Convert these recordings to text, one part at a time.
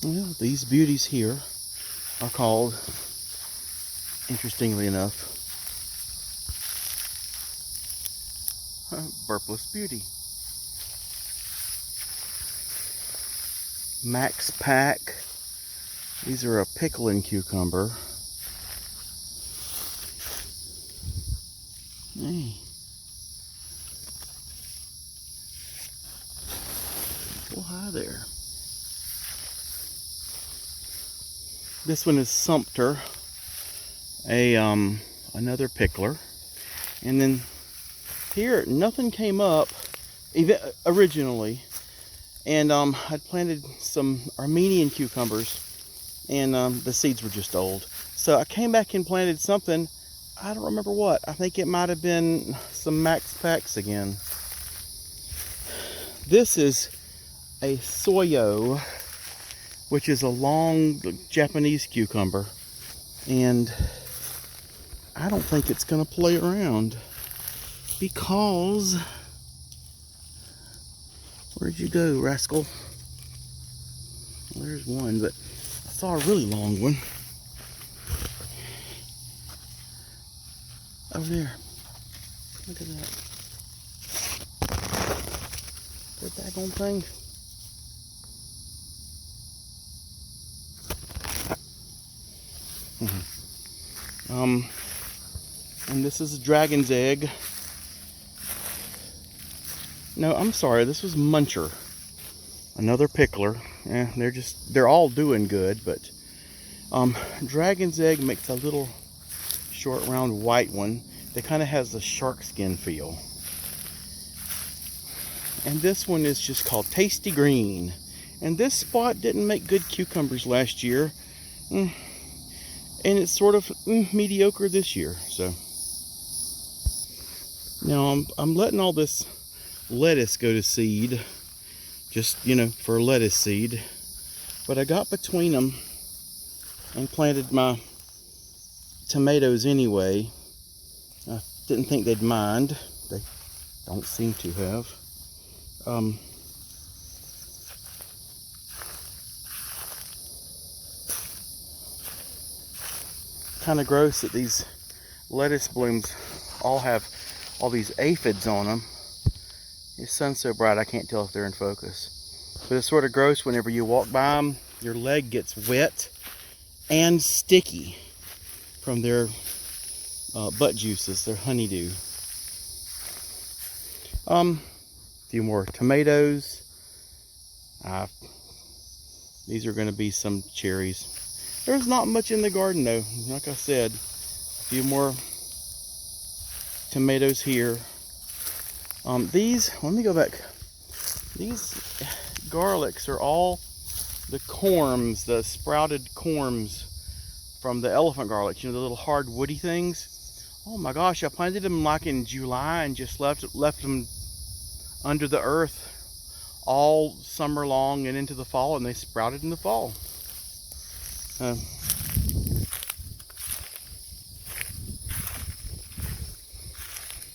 Well, these beauties here are called, interestingly enough, burpless beauty. Max Pack. These are a pickling cucumber. Hey. Well, hi there. This one is Sumpter, another pickler. And then here, nothing came up originally. And I'd planted some Armenian cucumbers, and the seeds were just old. So I came back and planted something. I don't remember what. I think it might have been some Max Packs again. This is a Soyo, which is a long Japanese cucumber. And I don't think it's going to play around because... Where'd you go, rascal? Well, there's one, but I saw a really long one. Over there. Look at that. That daggone thing. And this is a dragon's egg. No, I'm sorry, this was Muncher. Another pickler. They're all doing good, but dragon's egg makes a little short round white one that kind of has a shark skin feel. And this one is just called Tasty Green. And this spot didn't make good cucumbers last year. And it's sort of mediocre this year. So now I'm letting all this lettuce go to seed, just for lettuce seed, but I got between them and planted my tomatoes anyway. I didn't think they'd mind. They don't seem to have. Kind of gross that these lettuce blooms all have all these aphids on them. The sun's so bright I can't tell if they're in focus. But it's sort of gross whenever you walk by them. Your leg gets wet and sticky from their butt juices, their honeydew. A few more tomatoes. These are going to be some cherries. There's not much in the garden though. Like I said, a few more tomatoes here. Let me go back. These garlics are all the corms, the sprouted corms from the elephant garlic. The little hard woody things. Oh my gosh, I planted them like in July and just left them under the earth all summer long and into the fall, and they sprouted in the fall.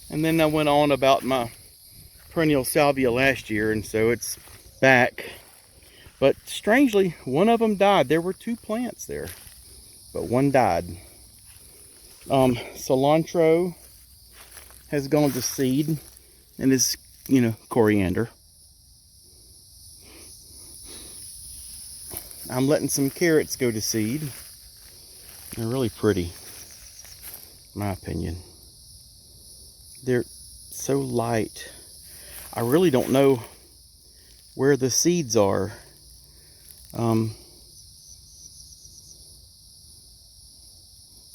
And then I went on about my perennial salvia last year, and so it's back. But strangely, one of them died. There were 2 plants there, but one died. Cilantro has gone to seed and is, coriander. I'm letting some carrots go to seed. They're really pretty, in my opinion. They're so light. I really don't know where the seeds are. I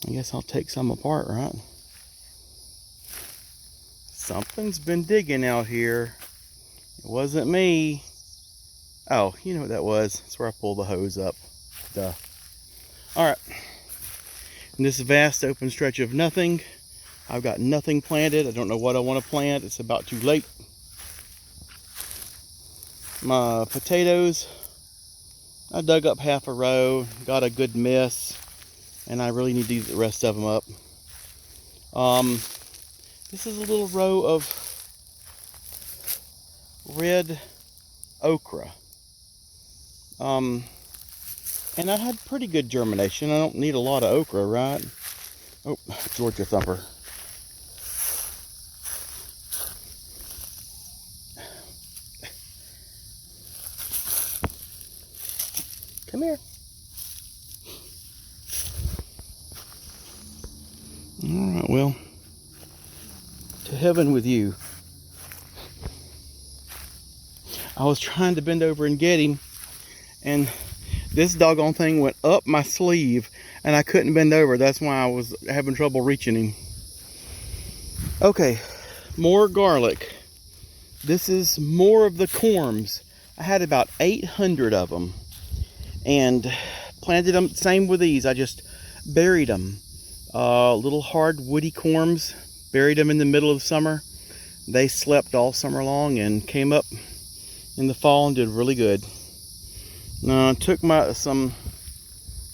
guess I'll take some apart, right? Something's been digging out here. It wasn't me. Oh, you know what that was? That's where I pulled the hose up. Duh. Alright. In this vast open stretch of nothing, I've got nothing planted. I don't know what I want to plant. It's about too late. My potatoes, I dug up half a row, got a good mess, and I really need to eat the rest of them up. This is a little row of red okra. And I had pretty good germination. I don't need a lot of okra, right? Oh, Georgia thumper. Come here. All right, well, to heaven with you. I was trying to bend over and get him, and this doggone thing went up my sleeve, and I couldn't bend over. That's why I was having trouble reaching him. Okay, more garlic. This is more of the corms. I had about 800 of them, and planted them. Same with these. I just buried them. Little hard woody corms. Buried them in the middle of summer. They slept all summer long and came up in the fall and did really good. I took some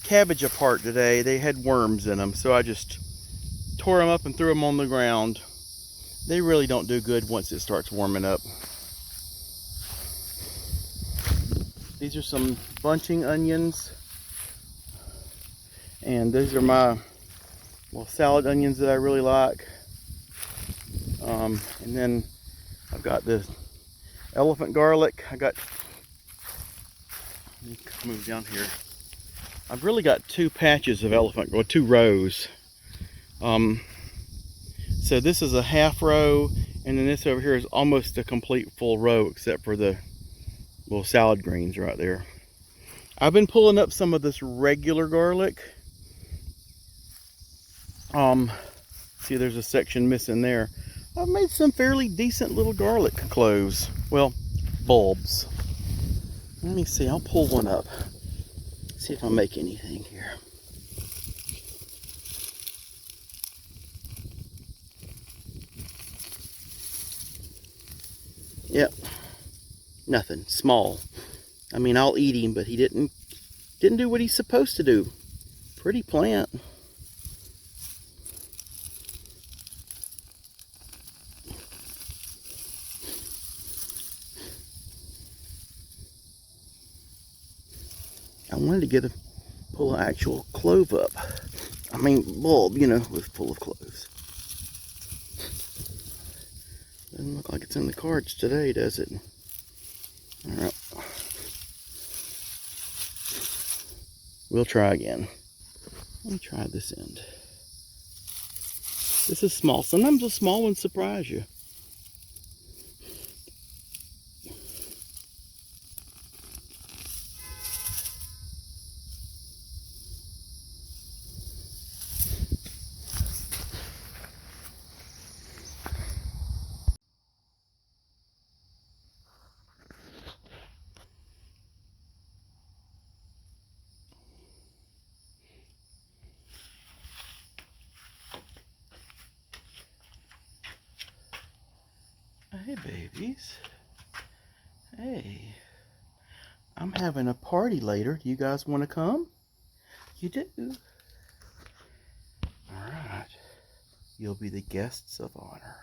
cabbage apart today. They had worms in them, so I just tore them up and threw them on the ground. They really don't do good once it starts warming up. These are some bunching onions, and these are my salad onions that I really like. And then I've got the elephant garlic. Let me move down here. I've really got two patches of elephant, or two rows. So this is a half row, and then this over here is almost a complete full row, except for the little salad greens right there. I've been pulling up some of this regular garlic. See, there's a section missing there. I've made some fairly decent little garlic cloves. Well, bulbs. Let me see, I'll pull one up. See if I make anything here. Yep, nothing, small. I mean, I'll eat him, but he didn't do what he's supposed to do. Pretty plant. I wanted to pull an actual clove up. I mean, bulb, you know, was full of cloves. Doesn't look like it's in the cards today, does it? All right. We'll try again. Let me try this end. This is small. Sometimes the small ones surprise you. Hey, babies. Hey. I'm having a party later. Do you guys want to come? You do? Alright. You'll be the guests of honor.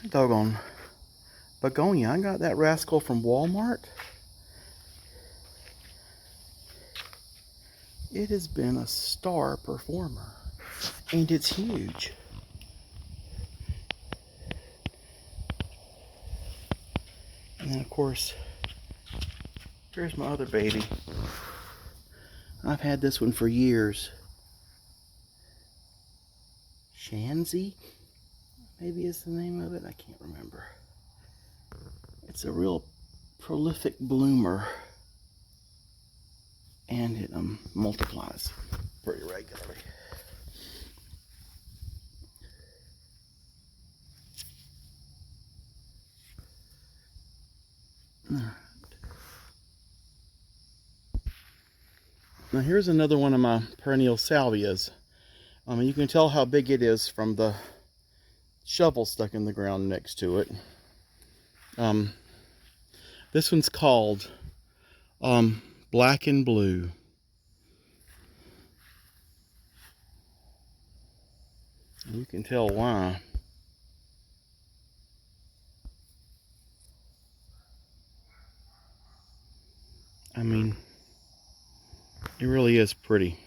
Doggone Begonia. I got that rascal from Walmart. It has been a star performer. And it's huge. And then, of course, here's my other baby. I've had this one for years. Shanzy? Maybe is the name of it. I can't remember. It's a real prolific bloomer. And it multiplies pretty regularly. Now here's another one of my perennial salvias. You can tell how big it is from the shovel stuck in the ground next to it. This one's called Black and Blue. And you can tell why. It really is pretty.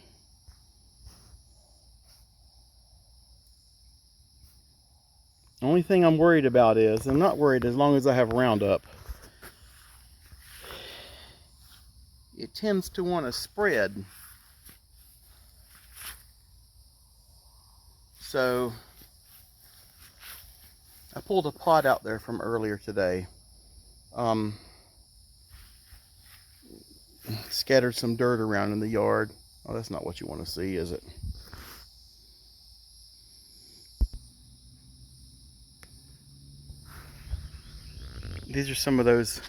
The only thing I'm worried about is, I'm not worried as long as I have Roundup, it tends to want to spread. So I pulled a pot out there from earlier today. Scattered some dirt around in the yard. Oh, that's not what you want to see, is it? These are some of those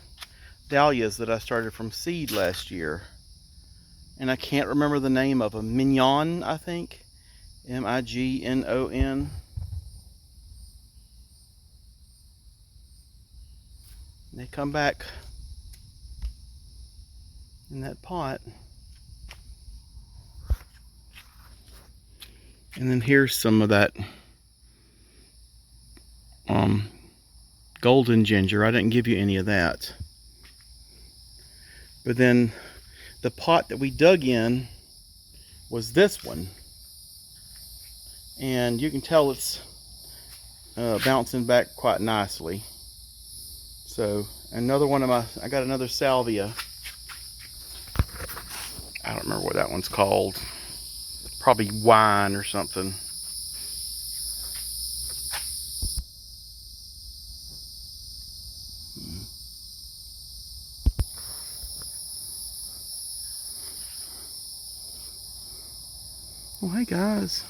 dahlias that I started from seed last year. And I can't remember the name of them. Mignon, I think. M-I-G-N-O-N. They come back in that pot. And then here's some of that golden ginger. I didn't give you any of that. But then the pot that we dug in was this one. And you can tell it's bouncing back quite nicely. So another one of I got another salvia. I don't remember what that one's called. Probably wine or something. Oh, hey guys.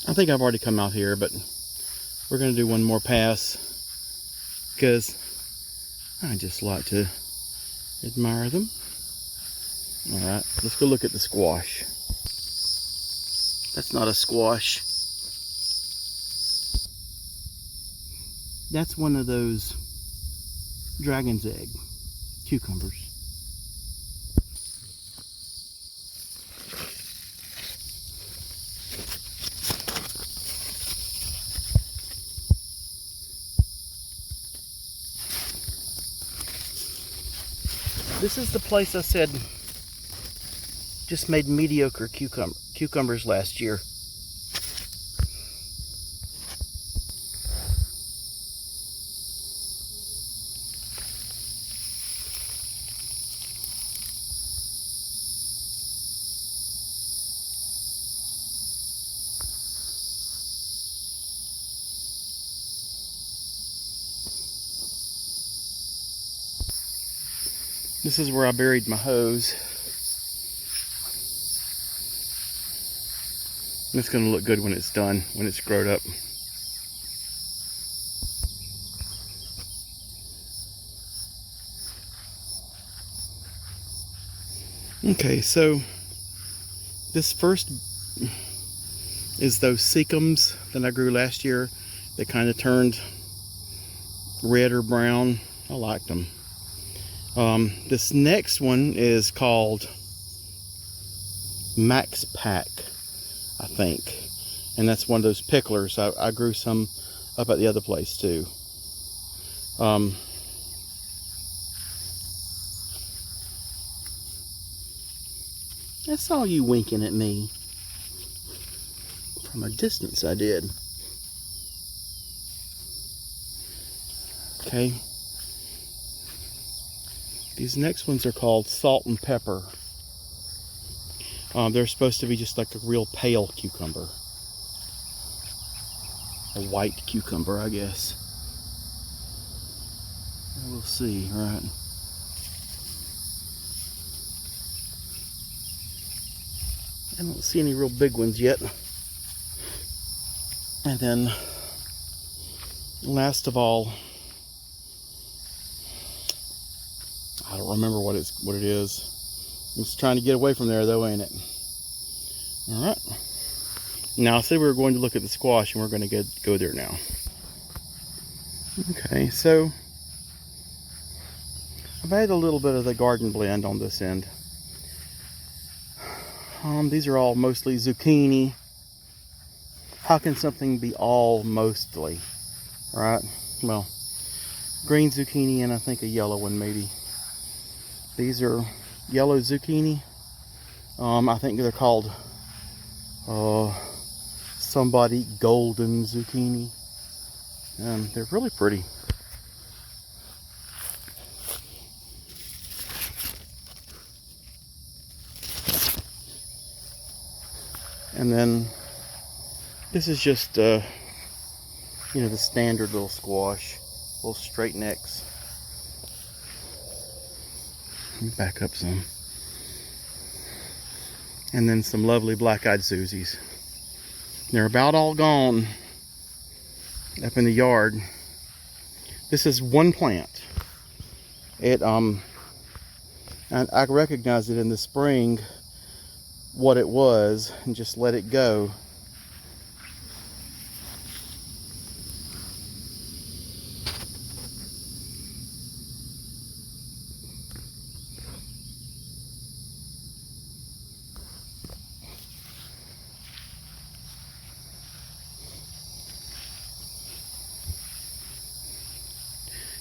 I think I've already come out here, but we're going to do one more pass because I just like to admire them. Alright, let's go look at the squash. That's not a squash. That's one of those dragon's egg cucumbers. This is the place I said just made mediocre cucumbers last year. This is where I buried my hose. And it's going to look good when it's done, when it's grown up. Okay, so this first is those secums that I grew last year that kind of turned red or brown. I liked them. This next one is called Max Pack, I think. And that's one of those picklers. I grew some up at the other place too. I saw you winking at me. From a distance I did. Okay. These next ones are called salt and pepper. They're supposed to be just like a real pale cucumber. A white cucumber, I guess. We'll see, right? I don't see any real big ones yet. And then, last of all, I don't remember what it is. I'm just trying to get away from there though, ain't it? Alright. Now I said we were going to look at the squash and we're going to go there now. Okay, so I've added a little bit of the garden blend on this end. These are all mostly zucchini. How can something be all mostly, right? Well, green zucchini and I think a yellow one maybe. These are yellow zucchini. I think they're called somebody golden zucchini. They're really pretty. And then this is just you know, the standard little squash, little straight necks. Let me back up some. And then some lovely black-eyed Susies. They're about all gone up in the yard. This is one plant. It and I recognized it in the spring what it was and just let it go.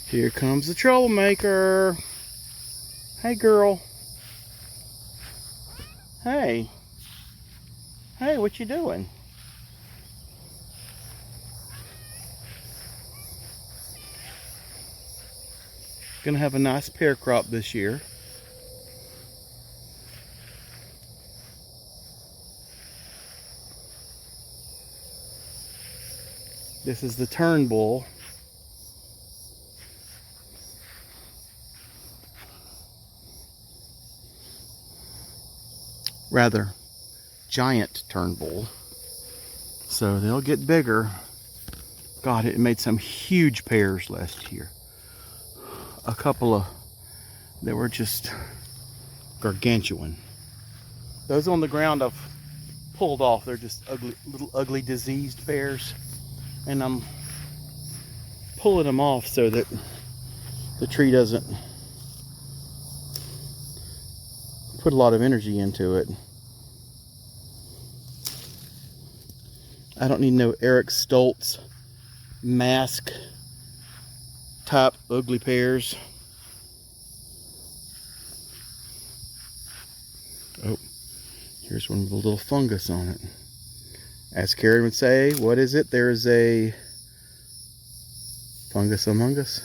Here comes the troublemaker. Hey, girl. Hey. Hey, what you doing? Gonna have a nice pear crop this year. This is the Turnbull. Rather, giant Turnbull. So they'll get bigger. God, it made some huge pears last year. A couple of, they were just gargantuan. Those on the ground I've pulled off. They're just ugly, little ugly diseased pears. And I'm pulling them off so that the tree doesn't put a lot of energy into it. I don't need no Eric Stoltz mask type ugly pears. Oh, here's one with a little fungus on it. As Karen would say, what is it? There's a fungus among us.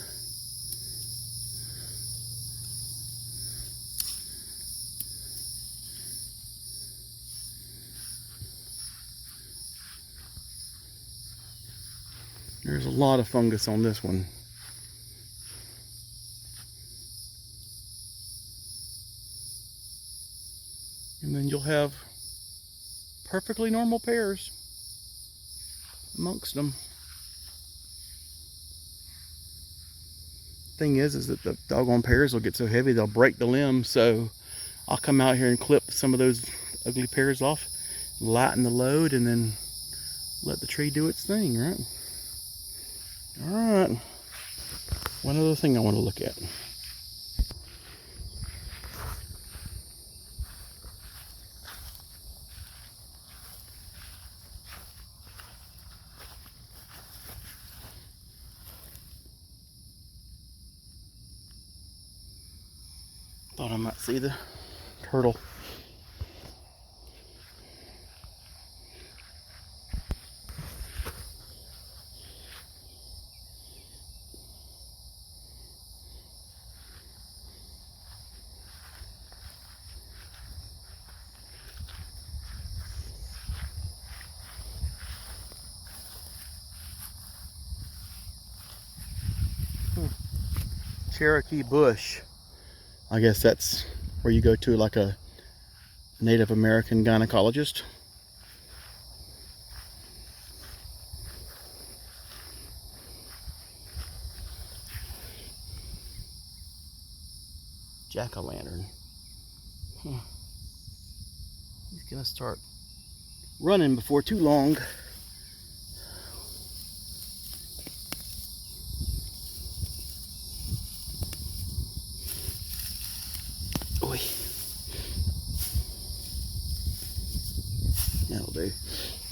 There's a lot of fungus on this one. And then you'll have perfectly normal pears amongst them. Thing is that the doggone pears will get so heavy they'll break the limb. So I'll come out here and clip some of those ugly pears off, lighten the load, and then let the tree do its thing, right? All right. One other thing I want to look at. Thought I might see the turtle. Cherokee bush. I guess that's where you go to like a Native American gynecologist. Jack-o'-lantern. He's gonna start running before too long. Oy.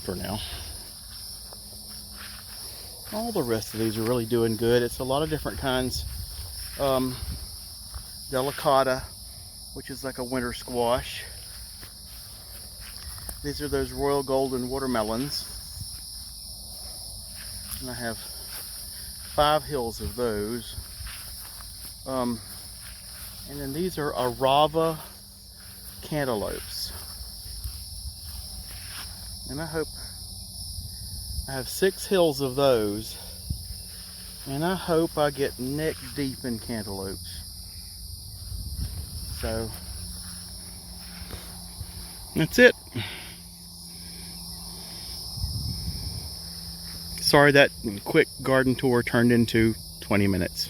for now. All the rest of these are really doing good. It's a lot of different kinds. Delicata, which is like a winter squash. These are those royal golden watermelons. And I have 5 hills of those. And then these are Arava cantaloupes. And I hope I have 6 hills of those. And I hope I get neck deep in cantaloupes. So that's it. Sorry that quick garden tour turned into 20 minutes.